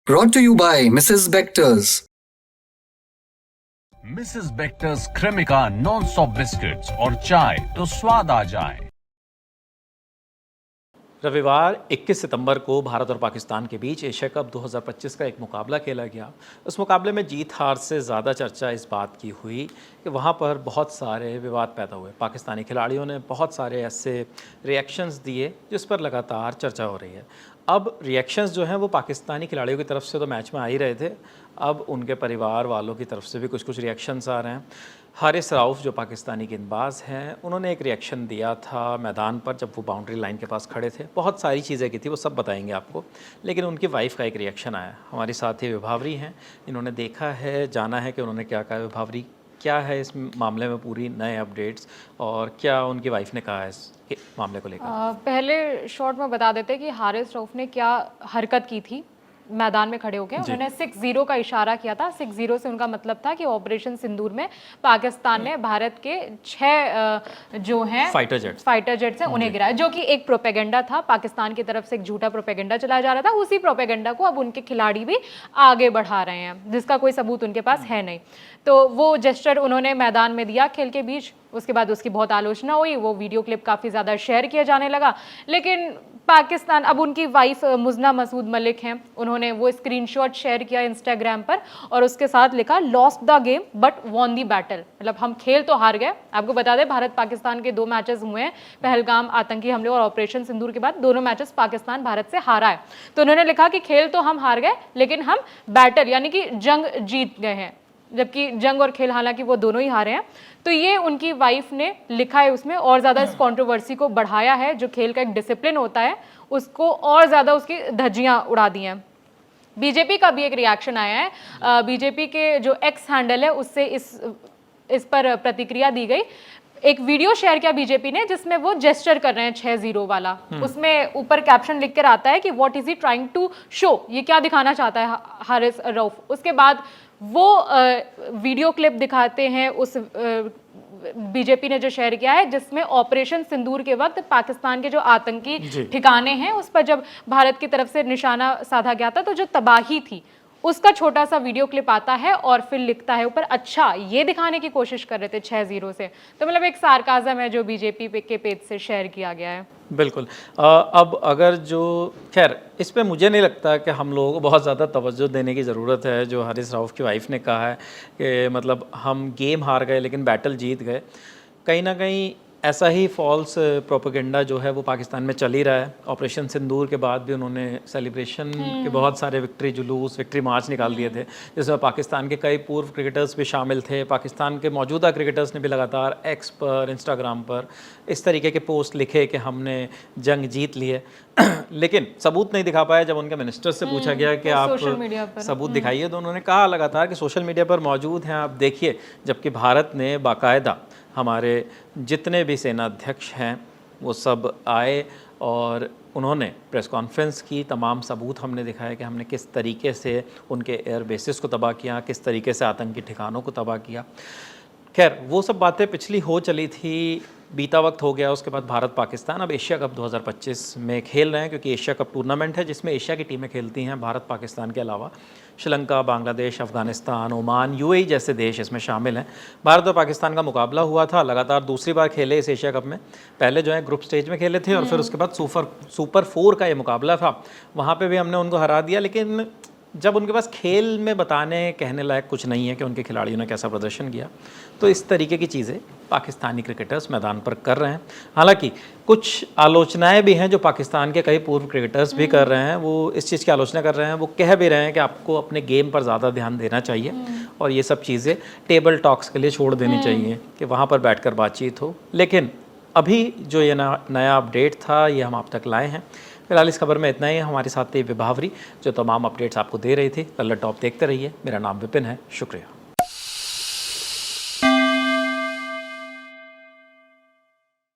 Brought to you by Mrs. Bectors. Mrs Bectors Cremica non stop biscuits और चाय तो स्वाद आ जाए। रविवार 21 सितंबर को भारत और पाकिस्तान के बीच एशिया कप 2025 का एक मुकाबला खेला गया। उस मुकाबले में जीत हार से ज़्यादा चर्चा इस बात की हुई कि वहाँ पर बहुत सारे विवाद पैदा हुए। पाकिस्तानी खिलाड़ियों ने बहुत सारे ऐसे रिएक्शंस दिए जिस पर लगातार चर्चा हो रही है। अब रिएक्शंस जो हैं वो पाकिस्तानी खिलाड़ियों की तरफ से तो मैच में आ ही रहे थे, अब उनके परिवार वालों की तरफ से भी कुछ रिएक्शंस आ रहे हैं। हारिस रऊफ़ जो पाकिस्तानी गेंदबाज हैं, उन्होंने एक रिएक्शन दिया था मैदान पर जब वो बाउंड्री लाइन के पास खड़े थे। बहुत सारी चीज़ें की थी, वो सब बताएंगे आपको, लेकिन उनकी वाइफ़ का एक रिएक्शन आया। हमारी साथी विभावरी हैं, इन्होंने देखा है, जाना है कि उन्होंने क्या कहा। विभावरी, क्या है इस मामले में पूरी नए अपडेट्स और क्या उनकी वाइफ़ ने कहा है इस मामले को लेकर? पहले शॉर्ट में बता देते कि हारिस रऊफ़ ने क्या हरकत की थी मैदान में खड़े होकर। उन्होंने 6-0 का इशारा किया था। 6-0 से उनका मतलब था कि ऑपरेशन सिंदूर में पाकिस्तान ने भारत के 6 जो हैं फाइटर जेट्स हैं उन्हें गिराया, जो कि एक प्रोपेगेंडा था। पाकिस्तान की तरफ से एक झूठा प्रोपेगेंडा चलाया जा रहा था। उसी प्रोपेगेंडा को अब उनके खिलाड़ी भी आगे बढ़ा रहे हैं, जिसका कोई सबूत उनके पास है नहीं। तो वो जेस्चर उन्होंने मैदान में दिया खेल के बीच। उसके बाद उसकी बहुत आलोचना हुई, वो वीडियो क्लिप काफ़ी ज़्यादा शेयर किया जाने लगा। लेकिन पाकिस्तान, अब उनकी वाइफ मुज़ना मसूद मलिक हैं, उन्होंने वो स्क्रीनशॉट शेयर किया इंस्टाग्राम पर और उसके साथ लिखा lost the game but won the battle. मतलब हम खेल तो हार गए। आपको बता दें, भारत पाकिस्तान के 2 मैचेस हुए हैं। पहलगाम आतंकी हमले और ऑपरेशन सिंदूर के बाद दोनों मैचेस पाकिस्तान भारत से हारा है। तो उन्होंने लिखा कि खेल तो हम हार गए, लेकिन हम बैटल यानी कि जंग जीत गए हैं, जबकि जंग और खेल हालांकि वो दोनों ही हारे हैं। तो ये उनकी वाइफ ने लिखा है उसमें, और ज़्यादा इस कंट्रोवर्सी को बढ़ाया है। जो खेल का एक डिसिप्लिन होता है उसको और ज़्यादा उसकी धज्जियां उड़ा दी हैं। बीजेपी का भी एक रिएक्शन आया है। बीजेपी के जो एक्स हैंडल है उससे इस पर प्रतिक्रिया दी गई। एक वीडियो शेयर किया बीजेपी ने जिसमें वो जेस्चर कर रहे हैं 6-0 वाला। उसमें ऊपर कैप्शन लिख कर आता है कि what is he trying to show, ये क्या दिखाना चाहता है हारिस रऊफ़। उसके बाद वो वीडियो क्लिप दिखाते हैं उस बीजेपी ने जो शेयर किया है, जिसमें ऑपरेशन सिंदूर के वक्त पाकिस्तान के जो आतंकी ठिकाने हैं उस पर जब भारत की तरफ से निशाना साधा गया था, तो जो तबाही थी उसका छोटा सा वीडियो क्लिप आता है और फिर लिखता है ऊपर, अच्छा ये दिखाने की कोशिश कर रहे थे 6-0 से। तो मतलब एक सार्काज़म है जो बीजेपी के पेज से शेयर किया गया है। बिल्कुल। अब अगर जो खैर इस पे मुझे नहीं लगता कि हम लोगों को बहुत ज़्यादा तवज्जो देने की ज़रूरत है। जो हारिस रऊफ़ की वाइफ ने कहा है कि मतलब हम गेम हार गए लेकिन बैटल जीत गए, कहीं ना कहीं ऐसा ही फॉल्स प्रोपेगेंडा जो है वो पाकिस्तान में चल ही रहा है। ऑपरेशन सिंदूर के बाद भी उन्होंने सेलिब्रेशन के बहुत सारे विक्ट्री जुलूस, विक्ट्री मार्च निकाल दिए थे, जिसमें पाकिस्तान के कई पूर्व क्रिकेटर्स भी शामिल थे। पाकिस्तान के मौजूदा क्रिकेटर्स ने भी लगातार एक्स पर, इंस्टाग्राम पर इस तरीके के पोस्ट लिखे कि हमने जंग जीत ली है लेकिन सबूत नहीं दिखा पाया। जब उनके मिनिस्टर से पूछा गया कि आप सबूत दिखाइए, तो उन्होंने कहा लगातार कि सोशल मीडिया पर मौजूद हैं, आप देखिए। जबकि भारत ने बाकायदा, हमारे जितने भी सेनाध्यक्ष हैं वो सब आए और उन्होंने प्रेस कॉन्फ्रेंस की, तमाम सबूत हमने दिखाया कि हमने किस तरीके से उनके एयर बेसिस को तबाह किया, किस तरीके से आतंकी ठिकानों को तबाह किया। खैर वो सब बातें पिछली हो चली थी, बीता वक्त हो गया। उसके बाद भारत पाकिस्तान अब एशिया कप 2025 में खेल रहे हैं, क्योंकि एशिया कप टूर्नामेंट है जिसमें एशिया की टीमें खेलती हैं। भारत पाकिस्तान के अलावा श्रीलंका, बांग्लादेश, अफगानिस्तान, ओमान, यूएई जैसे देश इसमें शामिल हैं। भारत और पाकिस्तान का मुकाबला हुआ था, लगातार दूसरी बार खेले इस एशिया कप में। पहले जो है ग्रुप स्टेज में खेले थे और फिर उसके बाद सुपर 4 का ये मुकाबला था, वहाँ पर भी हमने उनको हरा दिया। लेकिन जब उनके पास खेल में बताने कहने लायक कुछ नहीं है कि उनके खिलाड़ियों ने कैसा प्रदर्शन किया, तो इस तरीके की चीज़ें पाकिस्तानी क्रिकेटर्स मैदान पर कर रहे हैं। हालांकि कुछ आलोचनाएं भी हैं जो पाकिस्तान के कई पूर्व क्रिकेटर्स भी कर रहे हैं। वो इस चीज़ की आलोचना कर रहे हैं, वो कह भी रहे हैं कि आपको अपने गेम पर ज़्यादा ध्यान देना चाहिए और ये सब चीज़ें टेबल टॉक्स के लिए छोड़ देनी चाहिए कि वहाँ पर बैठकर बातचीत हो। लेकिन अभी जो ये नया अपडेट था ये हम आप तक लाए हैं। फिलहाल इस खबर में इतना ही है। हमारे साथ थी विभावरी जो तमाम अपडेट्स आपको दे रही थी। लल्लड़ टॉप देखते रहिए। मेरा नाम विपिन है। शुक्रिया।